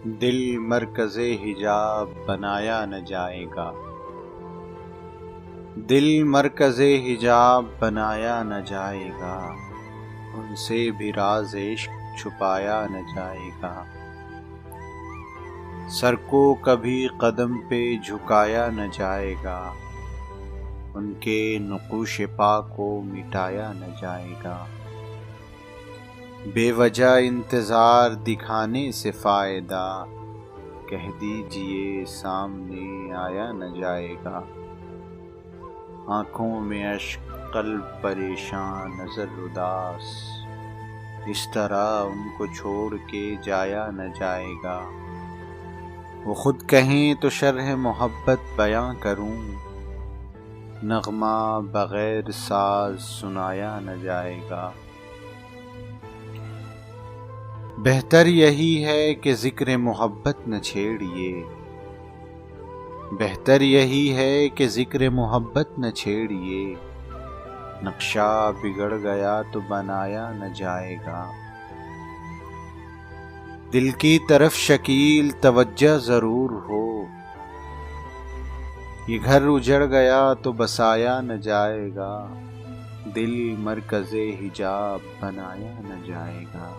دل مرکز حجاب بنایا نہ جائے گا، دل مرکز حجاب بنایا نہ جائے گا، ان سے بھی راز عشق چھپایا نہ جائے گا، سر کو کبھی قدم پہ جھکایا نہ جائے گا، ان کے نقوش پا کو مٹایا نہ جائے گا، بے وجہ انتظار دکھانے سے فائدہ، کہہ دیجئے سامنے آیا نہ جائے گا، آنکھوں میں اشک قلب پریشان نظر اداس، اس طرح ان کو چھوڑ کے جایا نہ جائے گا، وہ خود کہیں تو شرح محبت بیاں کروں، نغمہ بغیر ساز سنایا نہ جائے گا، بہتر یہی ہے کہ ذکر محبت نہ چھیڑیے، بہتر یہی ہے کہ ذکر محبت نہ چھیڑیے، نقشہ بگڑ گیا تو بنایا نہ جائے گا، دل کی طرف شکیل توجہ ضرور ہو، یہ گھر اجڑ گیا تو بسایا نہ جائے گا، دل مرکز حجاب بنایا نہ جائے گا۔